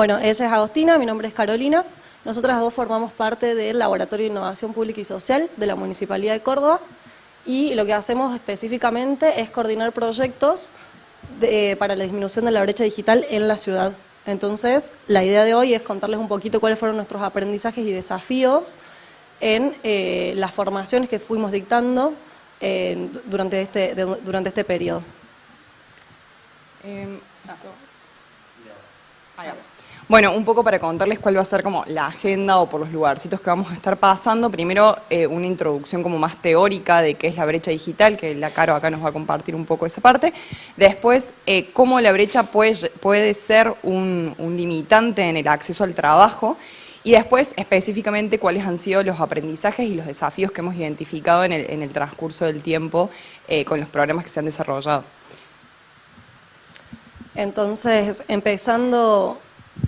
Bueno, ella es Agostina, mi nombre es Carolina. Nosotras dos formamos parte del Laboratorio de Innovación Pública y Social de la Municipalidad de Córdoba y lo que hacemos específicamente es coordinar proyectos para la disminución de la brecha digital en la ciudad. Entonces, la idea de hoy es contarles un poquito cuáles fueron nuestros aprendizajes y desafíos en las formaciones que fuimos dictando durante este periodo. Bueno, un poco para contarles cuál va a ser como la agenda o por los lugarcitos que vamos a estar pasando. Primero, una introducción como más teórica de qué es la brecha digital, que la Caro acá nos va a compartir un poco esa parte. Después, cómo la brecha puede ser un limitante en el acceso al trabajo. Y después, específicamente, cuáles han sido los aprendizajes y los desafíos que hemos identificado en el transcurso del tiempo con los programas que se han desarrollado. Entonces, empezando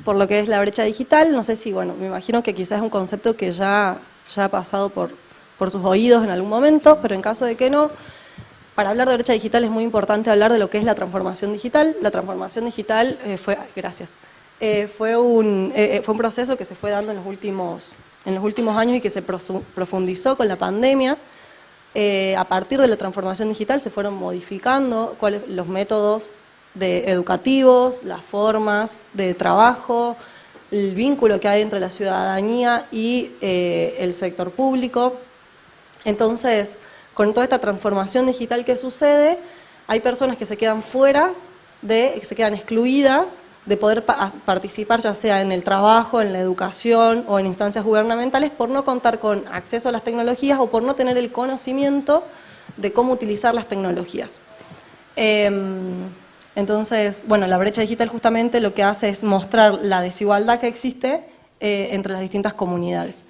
por lo que es la brecha digital, no sé si, bueno, me imagino que quizás es un concepto que ya ha pasado por sus oídos en algún momento, pero en caso de que no, para hablar de brecha digital es muy importante hablar de lo que es la transformación digital. La transformación digital fue un proceso que se fue dando en los últimos años y que se profundizó con la pandemia. A partir de la transformación digital se fueron modificando los métodos educativos, las formas de trabajo, el vínculo que hay entre la ciudadanía y el sector público. Entonces, con toda esta transformación digital que sucede, hay personas que se quedan fuera, que se quedan excluidas de poder participar ya sea en el trabajo, en la educación o en instancias gubernamentales por no contar con acceso a las tecnologías o por no tener el conocimiento de cómo utilizar las tecnologías. Entonces, bueno, la brecha digital justamente lo que hace es mostrar la desigualdad que existe entre las distintas comunidades.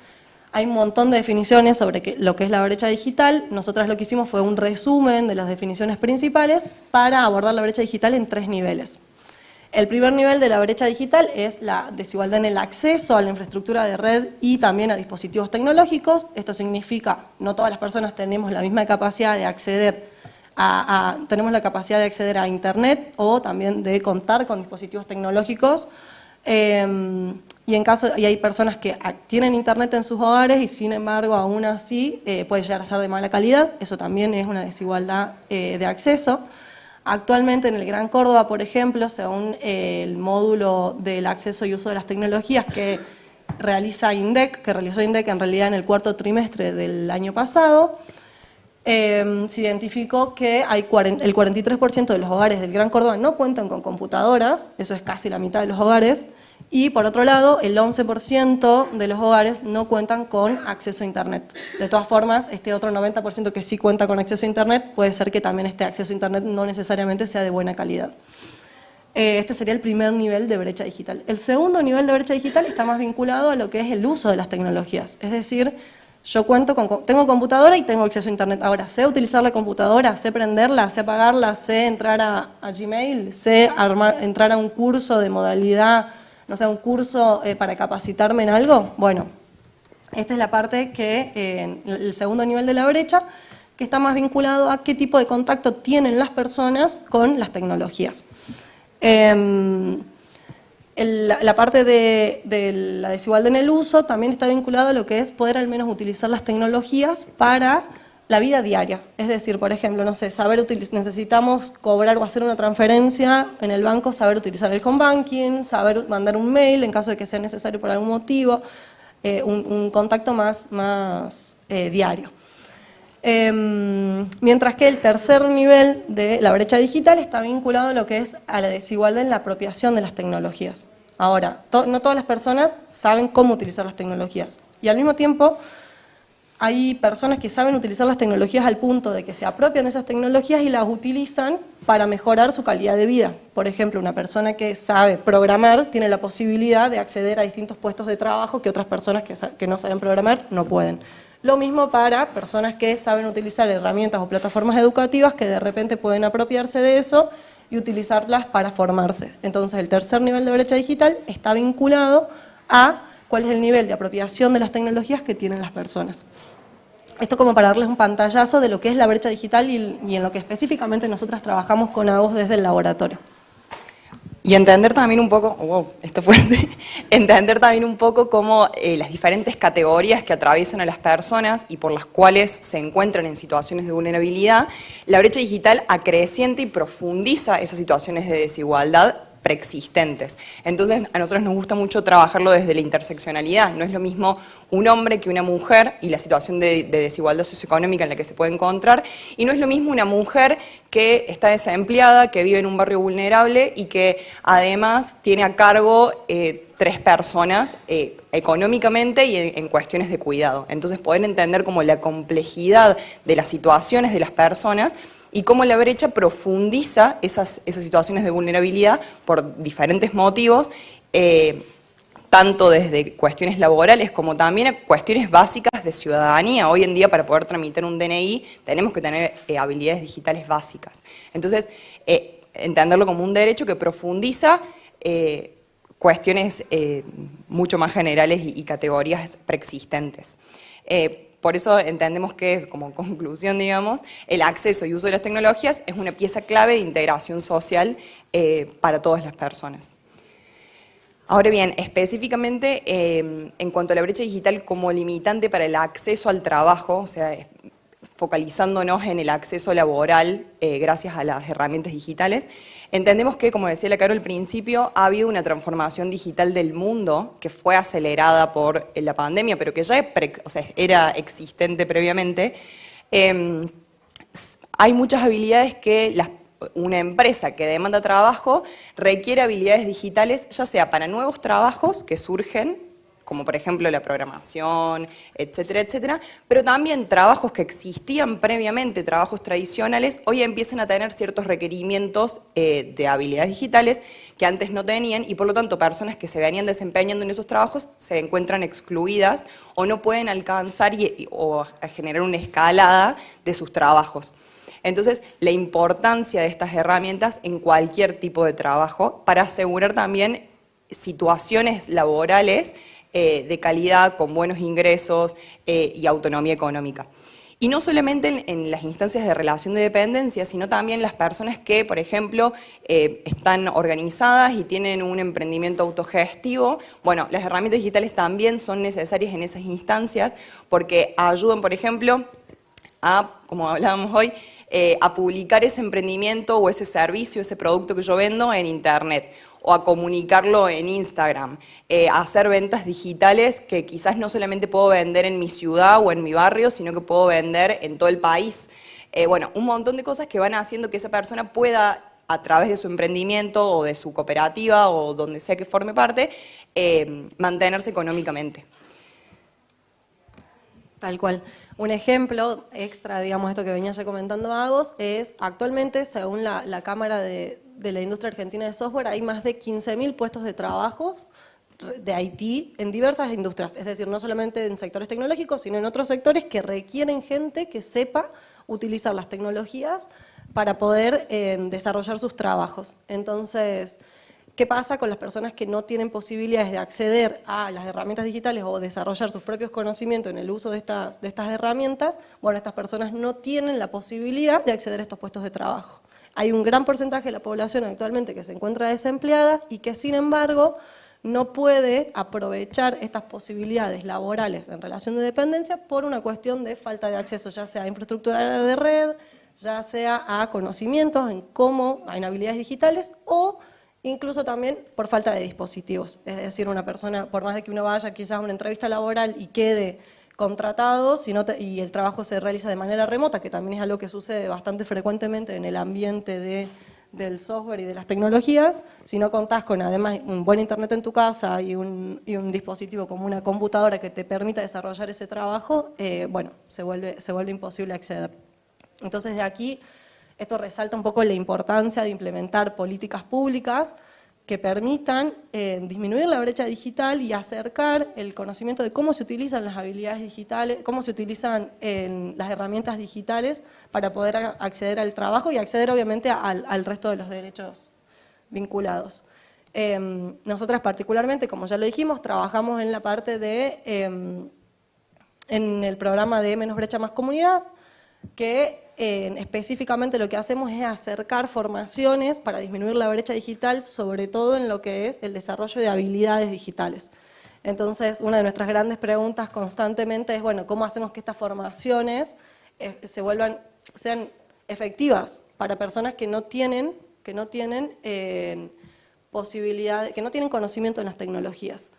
Hay un montón de definiciones sobre lo que es la brecha digital. Nosotras lo que hicimos fue un resumen de las definiciones principales para abordar la brecha digital en 3 niveles. El primer nivel de la brecha digital es la desigualdad en el acceso a la infraestructura de red y también a dispositivos tecnológicos. Esto significa no todas las personas tenemos la misma capacidad de acceder tenemos la capacidad de acceder a Internet o también de contar con dispositivos tecnológicos y hay personas que tienen Internet en sus hogares y sin embargo aún así puede llegar a ser de mala calidad. Eso también es una desigualdad de acceso. Actualmente en el Gran Córdoba, por ejemplo, según el módulo del acceso y uso de las tecnologías que realizó INDEC en realidad en el 4º trimestre del año pasado, se identificó que el 43% de los hogares del Gran Córdoba no cuentan con computadoras, eso es casi la mitad de los hogares, y por otro lado, el 11% de los hogares no cuentan con acceso a Internet. De todas formas, este otro 90% que sí cuenta con acceso a Internet, puede ser que también este acceso a Internet no necesariamente sea de buena calidad. Este sería el primer nivel de brecha digital. El segundo nivel de brecha digital está más vinculado a lo que es el uso de las tecnologías, es decir, yo tengo computadora y tengo acceso a Internet. Ahora, sé utilizar la computadora, sé prenderla, sé apagarla, sé entrar a Gmail, sé entrar a un curso de modalidad, no sé, un curso para capacitarme en algo. Bueno, esta es la parte el segundo nivel de la brecha, que está más vinculado a qué tipo de contacto tienen las personas con las tecnologías. La parte de la desigualdad en el uso también está vinculada a lo que es poder al menos utilizar las tecnologías para la vida diaria. Es decir, por ejemplo, no sé, necesitamos cobrar o hacer una transferencia en el banco, saber utilizar el home banking, saber mandar un mail en caso de que sea necesario por algún motivo, un contacto más diario. Mientras que el tercer nivel de la brecha digital está vinculado a lo que es a la desigualdad en la apropiación de las tecnologías. Ahora, no todas las personas saben cómo utilizar las tecnologías y al mismo tiempo hay personas que saben utilizar las tecnologías al punto de que se apropian de esas tecnologías y las utilizan para mejorar su calidad de vida. Por ejemplo, una persona que sabe programar tiene la posibilidad de acceder a distintos puestos de trabajo que otras personas que no saben programar no pueden. Lo mismo para personas que saben utilizar herramientas o plataformas educativas que de repente pueden apropiarse de eso y utilizarlas para formarse. Entonces, el tercer nivel de brecha digital está vinculado a cuál es el nivel de apropiación de las tecnologías que tienen las personas. Esto como para darles un pantallazo de lo que es la brecha digital y en lo que específicamente nosotras trabajamos con AGOS desde el laboratorio. Y entender también un poco, wow, esto es fuerte, entender también un poco cómo las diferentes categorías que atraviesan a las personas y por las cuales se encuentran en situaciones de vulnerabilidad, la brecha digital acrecienta y profundiza esas situaciones de desigualdad preexistentes. Entonces, a nosotros nos gusta mucho trabajarlo desde la interseccionalidad. No es lo mismo un hombre que una mujer y la situación de desigualdad socioeconómica en la que se puede encontrar, y no es lo mismo una mujer que está desempleada, que vive en un barrio vulnerable y que además tiene a cargo 3 personas económicamente y en cuestiones de cuidado. Entonces, poder entender como la complejidad de las situaciones de las personas y cómo la brecha profundiza esas situaciones de vulnerabilidad por diferentes motivos, tanto desde cuestiones laborales como también cuestiones básicas de ciudadanía. Hoy en día, para poder tramitar un DNI, tenemos que tener habilidades digitales básicas. Entonces, entenderlo como un derecho que profundiza cuestiones mucho más generales y categorías preexistentes. Por eso entendemos que, como conclusión, digamos, el acceso y uso de las tecnologías es una pieza clave de integración social para todas las personas. Ahora bien, específicamente en cuanto a la brecha digital como limitante para el acceso al trabajo, o sea, focalizándonos en el acceso laboral gracias a las herramientas digitales, entendemos que, como decía la Caro al principio, ha habido una transformación digital del mundo que fue acelerada por la pandemia, pero que ya era existente previamente. Hay muchas habilidades que una empresa que demanda trabajo requiere habilidades digitales, ya sea para nuevos trabajos que surgen, como por ejemplo la programación, etcétera, etcétera, pero también trabajos que existían previamente, trabajos tradicionales, hoy empiezan a tener ciertos requerimientos de habilidades digitales que antes no tenían, y por lo tanto personas que se venían desempeñando en esos trabajos se encuentran excluidas o no pueden alcanzar o generar una escalada de sus trabajos. Entonces, la importancia de estas herramientas en cualquier tipo de trabajo para asegurar también situaciones laborales de calidad, con buenos ingresos y autonomía económica. Y no solamente en las instancias de relación de dependencia, sino también las personas que, por ejemplo, están organizadas y tienen un emprendimiento autogestivo. Bueno, las herramientas digitales también son necesarias en esas instancias porque ayudan, por ejemplo, como hablábamos hoy, a publicar ese emprendimiento o ese servicio, ese producto que yo vendo en Internet, o a comunicarlo en Instagram, a hacer ventas digitales que quizás no solamente puedo vender en mi ciudad o en mi barrio, sino que puedo vender en todo el país. Bueno, un montón de cosas que van haciendo que esa persona pueda, a través de su emprendimiento o de su cooperativa o donde sea que forme parte, mantenerse económicamente. Tal cual. Un ejemplo extra, digamos, esto que venía ya comentando Agos, es actualmente, según la Cámara de la Industria Argentina de Software, hay más de 15.000 puestos de trabajo de IT en diversas industrias, es decir, no solamente en sectores tecnológicos, sino en otros sectores que requieren gente que sepa utilizar las tecnologías para poder desarrollar sus trabajos. Entonces, ¿qué pasa con las personas que no tienen posibilidades de acceder a las herramientas digitales o desarrollar sus propios conocimientos en el uso de estas herramientas? Bueno, estas personas no tienen la posibilidad de acceder a estos puestos de trabajo. Hay un gran porcentaje de la población actualmente que se encuentra desempleada y que, sin embargo, no puede aprovechar estas posibilidades laborales en relación de dependencia por una cuestión de falta de acceso, ya sea a infraestructura de red, ya sea a conocimientos en habilidades digitales o incluso también por falta de dispositivos. Es decir, una persona, por más de que uno vaya quizás a una entrevista laboral y quede contratado y el trabajo se realiza de manera remota, que también es algo que sucede bastante frecuentemente en el ambiente del software y de las tecnologías, si no contás con además un buen internet en tu casa y un dispositivo como una computadora que te permita desarrollar ese trabajo, bueno, se vuelve imposible acceder. Entonces de aquí esto resalta un poco la importancia de implementar políticas públicas que permitan disminuir la brecha digital y acercar el conocimiento de cómo se utilizan las habilidades digitales, cómo se utilizan las herramientas digitales para poder acceder al trabajo y acceder obviamente al resto de los derechos vinculados. Nosotras particularmente, como ya lo dijimos, trabajamos en la parte en el programa de Menos Brecha Más Comunidad, que específicamente lo que hacemos es acercar formaciones para disminuir la brecha digital, sobre todo en lo que es el desarrollo de habilidades digitales. Entonces, una de nuestras grandes preguntas constantemente es, bueno, ¿cómo hacemos que estas formaciones sean efectivas para personas que no tienen posibilidad, que no tienen conocimiento en las tecnologías?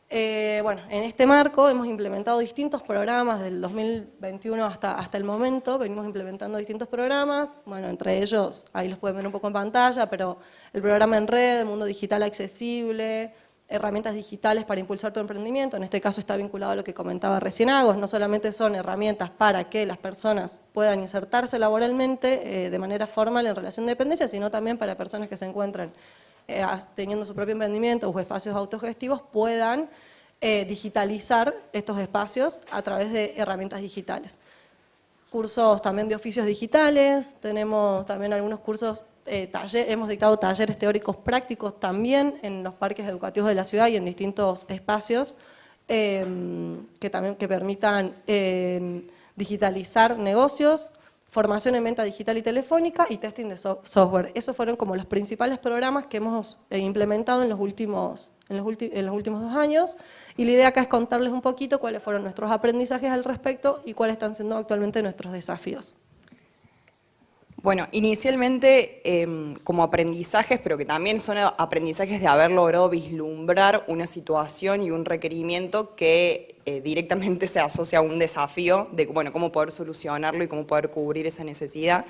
Bueno, en este marco hemos implementado distintos programas del 2021 hasta el momento, venimos implementando distintos programas, bueno, entre ellos, ahí los pueden ver un poco en pantalla, pero el programa en red, el mundo digital accesible, herramientas digitales para impulsar tu emprendimiento, en este caso está vinculado a lo que comentaba recién Agos, no solamente son herramientas para que las personas puedan insertarse laboralmente de manera formal en relación de dependencia, sino también para personas que se encuentran teniendo su propio emprendimiento o espacios autogestivos, puedan digitalizar estos espacios a través de herramientas digitales. Cursos también de oficios digitales, tenemos también algunos cursos, hemos dictado talleres teóricos prácticos también en los parques educativos de la ciudad y en distintos espacios que permitan digitalizar negocios, formación en venta digital y telefónica y testing de software. Esos fueron como los principales programas que hemos implementado en los últimos 2 años y la idea acá es contarles un poquito cuáles fueron nuestros aprendizajes al respecto y cuáles están siendo actualmente nuestros desafíos. Bueno, inicialmente como aprendizajes, pero que también son aprendizajes de haber logrado vislumbrar una situación y un requerimiento que directamente se asocia a un desafío de cómo poder solucionarlo y cómo poder cubrir esa necesidad.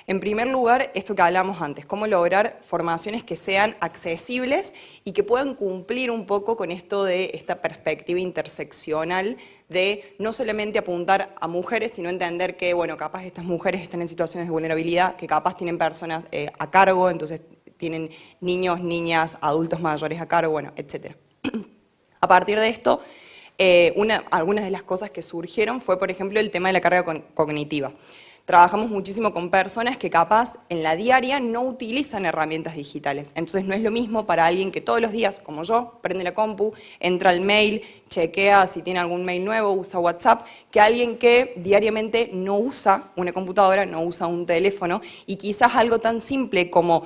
En primer lugar, esto que hablamos antes, cómo lograr formaciones que sean accesibles y que puedan cumplir un poco con esto de esta perspectiva interseccional de no solamente apuntar a mujeres, sino entender que, capaz estas mujeres están en situaciones de vulnerabilidad, que capaz tienen personas a cargo, entonces tienen niños, niñas, adultos mayores a cargo, etc. A partir de esto, algunas de las cosas que surgieron fue, por ejemplo, el tema de la carga cognitiva. Trabajamos muchísimo con personas que capaz en la diaria no utilizan herramientas digitales. Entonces no es lo mismo para alguien que todos los días, como yo, prende la compu, entra al mail, chequea si tiene algún mail nuevo, usa WhatsApp, que alguien que diariamente no usa una computadora, no usa un teléfono y quizás algo tan simple como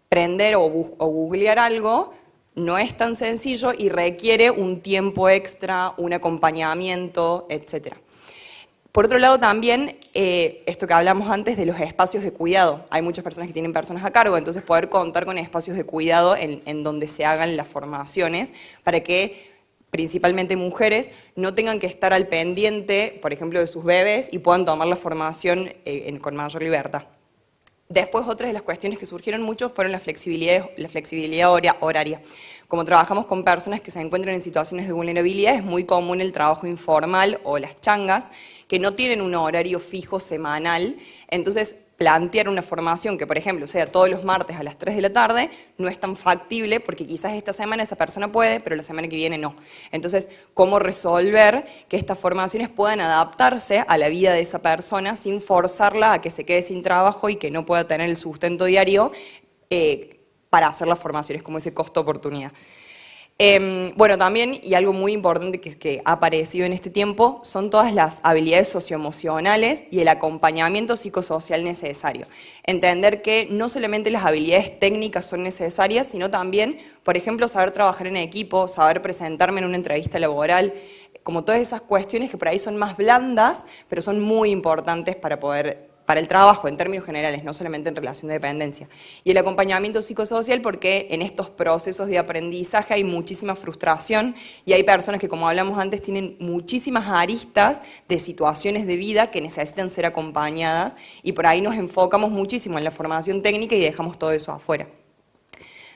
prender o googlear algo no es tan sencillo y requiere un tiempo extra, un acompañamiento, etc. Por otro lado también, esto que hablamos antes de los espacios de cuidado. Hay muchas personas que tienen personas a cargo, entonces poder contar con espacios de cuidado en donde se hagan las formaciones para que principalmente mujeres no tengan que estar al pendiente, por ejemplo, de sus bebés y puedan tomar la formación con mayor libertad. Después, otras de las cuestiones que surgieron mucho fueron la flexibilidad horaria. Como trabajamos con personas que se encuentran en situaciones de vulnerabilidad, es muy común el trabajo informal o las changas, que no tienen un horario fijo semanal. Entonces, plantear una formación que, por ejemplo, sea todos los martes a las 3 de la tarde, no es tan factible porque quizás esta semana esa persona puede, pero la semana que viene no. Entonces, ¿cómo resolver que estas formaciones puedan adaptarse a la vida de esa persona sin forzarla a que se quede sin trabajo y que no pueda tener el sustento diario para hacer las formaciones, como ese costo-oportunidad? También, y algo muy importante que ha aparecido en este tiempo, son todas las habilidades socioemocionales y el acompañamiento psicosocial necesario. Entender que no solamente las habilidades técnicas son necesarias, sino también, por ejemplo, saber trabajar en equipo, saber presentarme en una entrevista laboral, como todas esas cuestiones que por ahí son más blandas, pero son muy importantes para el trabajo en términos generales, no solamente en relación de dependencia. Y el acompañamiento psicosocial porque en estos procesos de aprendizaje hay muchísima frustración y hay personas que, como hablamos antes, tienen muchísimas aristas de situaciones de vida que necesitan ser acompañadas y por ahí nos enfocamos muchísimo en la formación técnica y dejamos todo eso afuera.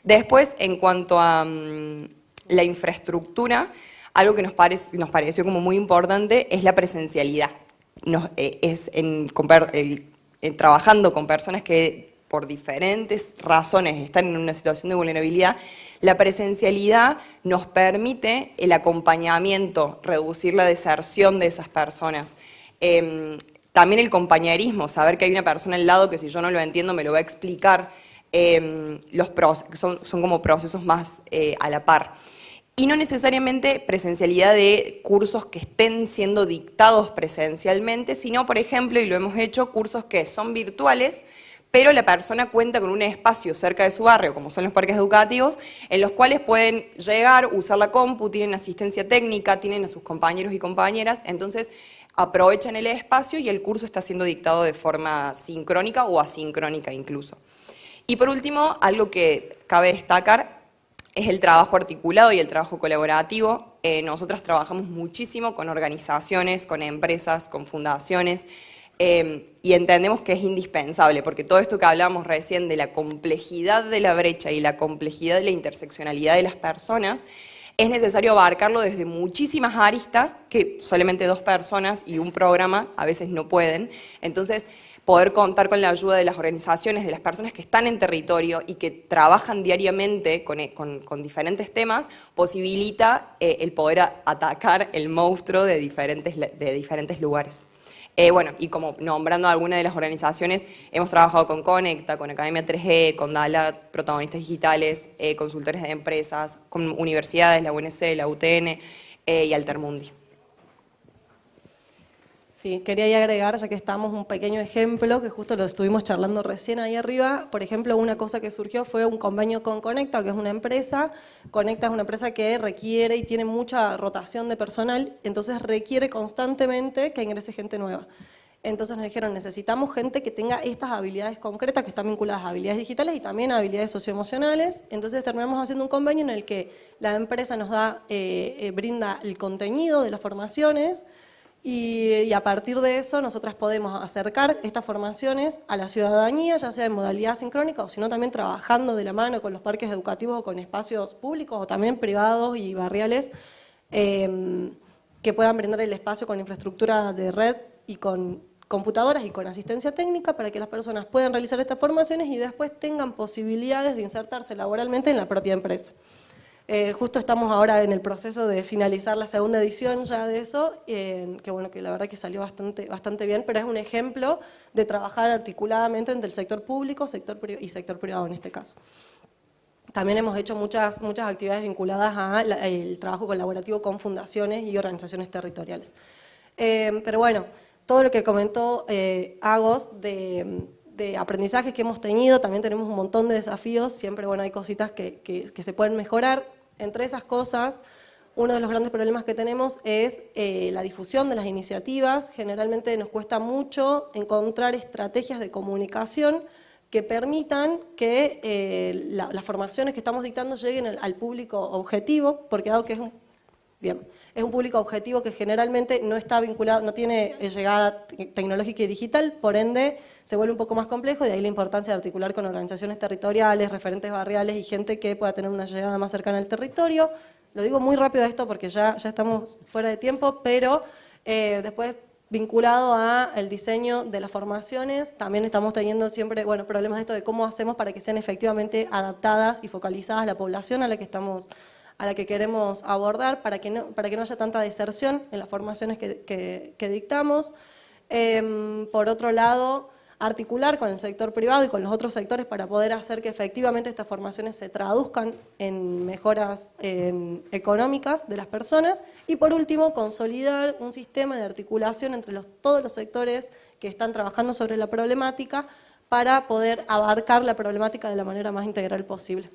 Después, en cuanto a la infraestructura, algo que nos pareció como muy importante es la presencialidad. Trabajando con personas que por diferentes razones están en una situación de vulnerabilidad, la presencialidad nos permite el acompañamiento, reducir la deserción de esas personas. También el compañerismo, saber que hay una persona al lado que si yo no lo entiendo me lo va a explicar, son como procesos más a la par. Y no necesariamente presencialidad de cursos que estén siendo dictados presencialmente, sino, por ejemplo, y lo hemos hecho, cursos que son virtuales, pero la persona cuenta con un espacio cerca de su barrio, como son los parques educativos, en los cuales pueden llegar, usar la compu, tienen asistencia técnica, tienen a sus compañeros y compañeras, entonces aprovechan el espacio y el curso está siendo dictado de forma sincrónica o asincrónica incluso. Y por último, algo que cabe destacar es el trabajo articulado y el trabajo colaborativo. Nosotras trabajamos muchísimo con organizaciones, con empresas, con fundaciones, y entendemos que es indispensable, porque todo esto que hablábamos recién de la complejidad de la brecha y la complejidad de la interseccionalidad de las personas, es necesario abarcarlo desde muchísimas aristas que solamente 2 personas y un programa a veces no pueden. Entonces, poder contar con la ayuda de las organizaciones, de las personas que están en territorio y que trabajan diariamente con diferentes temas, posibilita el poder atacar el monstruo de diferentes lugares. Bueno, y como nombrando algunas de las organizaciones, hemos trabajado con Conecta, con Academia 3E, con DALA, Protagonistas Digitales, consultores de empresas, con universidades, la UNC, la UTN y Altermundi. Sí, quería ahí agregar, ya que estamos, un pequeño ejemplo, que justo lo estuvimos charlando recién ahí arriba. Por ejemplo, una cosa que surgió fue un convenio con Conecta, que es una empresa. Conecta es una empresa que requiere y tiene mucha rotación de personal, entonces requiere constantemente que ingrese gente nueva. Entonces nos dijeron, necesitamos gente que tenga estas habilidades concretas, que están vinculadas a habilidades digitales y también a habilidades socioemocionales. Entonces terminamos haciendo un convenio en el que la empresa nos brinda el contenido de las formaciones, y a partir de eso nosotras podemos acercar estas formaciones a la ciudadanía, ya sea en modalidad sincrónica o sino también trabajando de la mano con los parques educativos o con espacios públicos o también privados y barriales que puedan brindar el espacio con infraestructura de red y con computadoras y con asistencia técnica para que las personas puedan realizar estas formaciones y después tengan posibilidades de insertarse laboralmente en la propia empresa. Justo estamos ahora en el proceso de finalizar la segunda edición ya de eso, que bueno, que la verdad que salió bastante bien, pero es un ejemplo de trabajar articuladamente entre el sector público y sector privado en este caso. También hemos hecho muchas actividades vinculadas al trabajo colaborativo con fundaciones y organizaciones territoriales. Pero bueno, todo lo que comentó Agos de aprendizajes que hemos tenido, también tenemos un montón de desafíos, siempre bueno, hay cositas que se pueden mejorar. Entre esas cosas, uno de los grandes problemas que tenemos es la difusión de las iniciativas. Generalmente nos cuesta mucho encontrar estrategias de comunicación que permitan que las formaciones que estamos dictando lleguen al público objetivo, porque dado que es un público objetivo que generalmente no está vinculado, no tiene llegada tecnológica y digital, por ende se vuelve un poco más complejo, y de ahí la importancia de articular con organizaciones territoriales, referentes barriales y gente que pueda tener una llegada más cercana al territorio. Lo digo muy rápido esto porque ya estamos fuera de tiempo, pero después vinculado al diseño de las formaciones, también estamos teniendo siempre problemas de esto de cómo hacemos para que sean efectivamente adaptadas y focalizadas a la población a la que queremos abordar, para que no haya tanta deserción en las formaciones que dictamos. Por otro lado, articular con el sector privado y con los otros sectores para poder hacer que efectivamente estas formaciones se traduzcan en mejoras económicas de las personas. Y por último, consolidar un sistema de articulación entre todos los sectores que están trabajando sobre la problemática para poder abarcar la problemática de la manera más integral posible.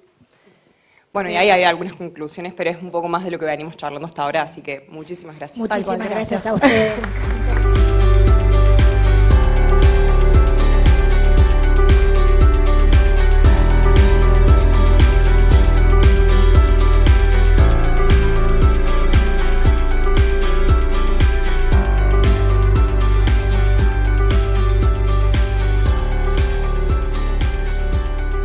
Bueno, y ahí hay algunas conclusiones, pero es un poco más de lo que venimos charlando hasta ahora, así que muchísimas gracias. Muchísimas gracias a ustedes.